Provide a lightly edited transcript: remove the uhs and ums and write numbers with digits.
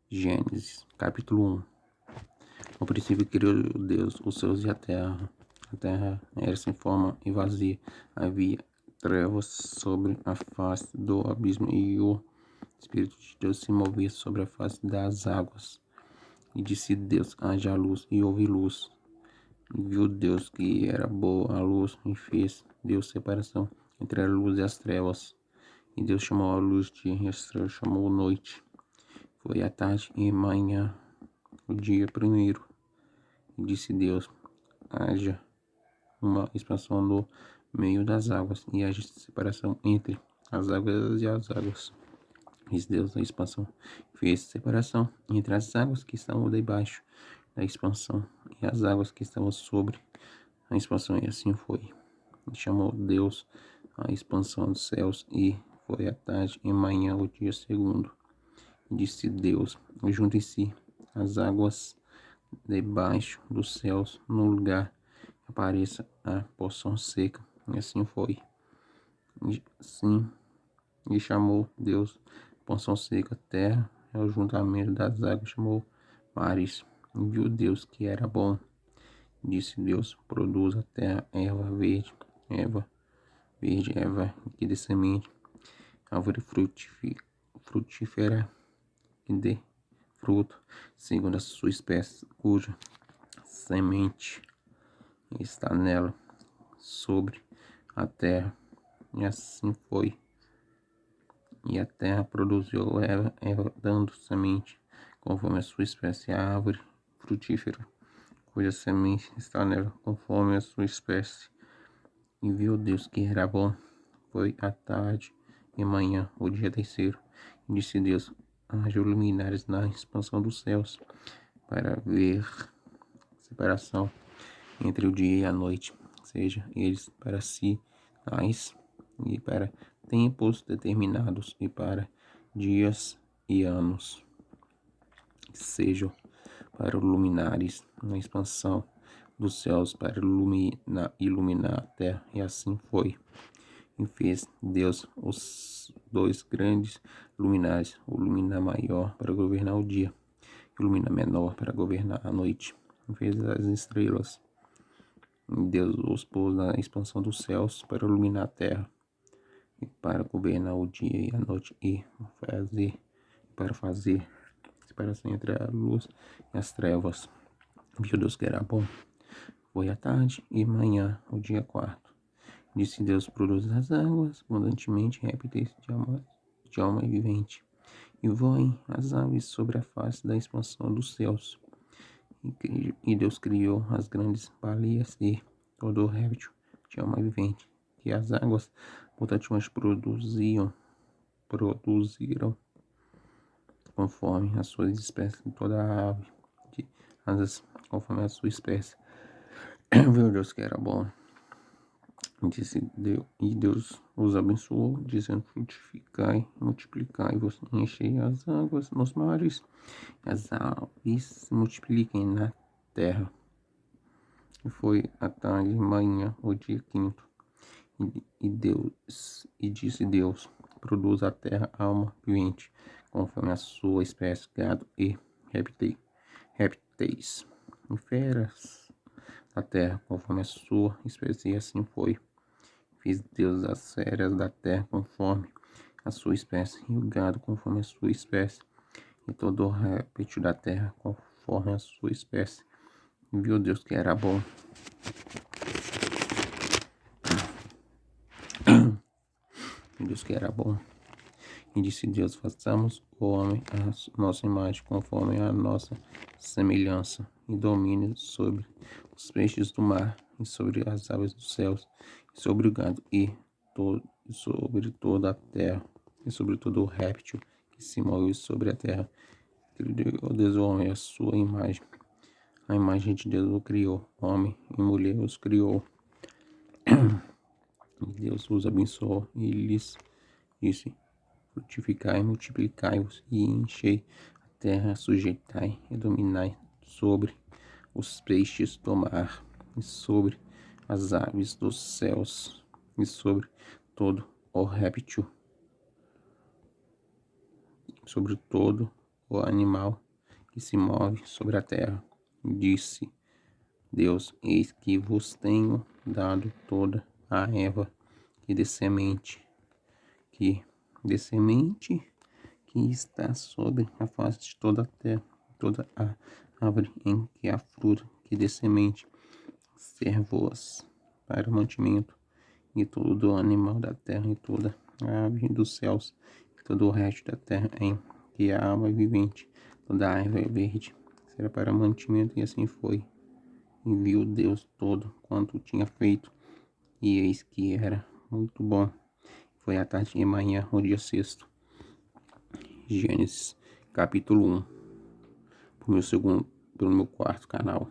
Gênesis, capítulo 1. No princípio criou Deus os céus e a terra. A terra era sem forma e vazia. Havia trevas sobre a face do abismo e o Espírito de Deus se movia sobre a face das águas. E disse Deus: haja luz, e houve luz. E viu Deus que era boa a luz, e fez Deus separação entre a luz e as trevas. E Deus chamou a luz dia, e as trevas chamou noite. Foi a tarde e manhã, o dia primeiro. E disse Deus: haja uma expansão no meio das águas, e haja separação entre as águas e as águas. Fez Deus a expansão, fez separação entre as águas que estavam debaixo da expansão e as águas que estavam sobre a expansão, e assim foi. E chamou Deus a expansão dos céus, e foi a tarde e manhã, o dia segundo. E disse Deus: juntem-se as águas debaixo dos céus no lugar que apareça a porção seca. E assim foi. E chamou Deus porção seca, terra, é o juntamento das águas, chamou mares. E viu Deus que era bom. Disse Deus: produz a terra erva que dê semente, árvore frutífera que dê fruto, segundo a sua espécie, cuja semente está nela, sobre a terra. E assim foi. E a terra produziu erva dando semente, conforme a sua espécie, a árvore frutífera, cuja semente está nela, conforme a sua espécie. E viu Deus que era bom. Foi a tarde e manhã, o dia terceiro. E disse Deus: haja luminares na expansão dos céus, para ver separação entre o dia e a noite, seja eles para sinais e para tempos determinados, e para dias e anos, sejam para luminares na expansão dos céus, para iluminar a terra. E assim foi. E fez Deus os dois grandes luminares, o luminar maior para governar o dia, e o luminar menor para governar a noite. E fez as estrelas. E Deus os pôs na expansão dos céus para iluminar a terra, e para governar o dia e a noite, e para fazer separação entre a luz e as trevas. Viu Deus que era bom. Foi a tarde e manhã, o dia quarto. Disse Deus: produz as águas abundantemente, répteis de alma vivente, e voem as aves sobre a face da expansão dos céus. E Deus criou as grandes baleias e todo réptil de alma vivente, que as águas abundantemente produziram conforme as suas espécies, toda a ave de asas conforme a sua espécie. Viu Deus que era bom. E Deus os abençoou, dizendo: frutificai, multiplicai-vos, enchei as águas nos mares, e as aves se multipliquem na terra. E foi a tarde e manhã, o dia quinto. E disse Deus: produz a terra alma vivente, conforme a sua espécie, gado e répteis, e feras da terra, conforme a sua espécie. E assim foi. Fez Deus as feras da terra conforme a sua espécie, e o gado conforme a sua espécie, e todo o réptil da terra conforme a sua espécie. E viu Deus que era bom. E Deus que era bom. E disse Deus: façamos o homem a nossa imagem, conforme a nossa semelhança, e domine sobre os peixes do mar, e sobre as aves dos céus, e sobre o gado, e sobre toda a terra, e sobre todo o réptil que se move sobre a terra. Criou Deus o homem à sua imagem. A imagem de Deus o criou, homem e mulher os criou. E Deus os abençoou e lhes disse: frutificai, multiplicai-vos e enchei a terra, sujeitai e dominai sobre os peixes do mar, e sobre as aves dos céus, e sobre todo o réptil sobre todo o animal que se move sobre a terra. Disse Deus: Eis que vos tenho dado toda a erva que de semente que está sobre a face de toda a terra, toda a árvore em que há fruta que de semente, servos para mantimento, e todo animal da terra, e toda a ave dos céus, e todo o resto da terra em que há alma vivente, toda a árvore verde, será para mantimento, e assim foi. E viu Deus todo quanto tinha feito, e eis que era muito bom. Foi a tarde e manhã, o dia sexto. Gênesis, capítulo 1, pelo meu quarto canal.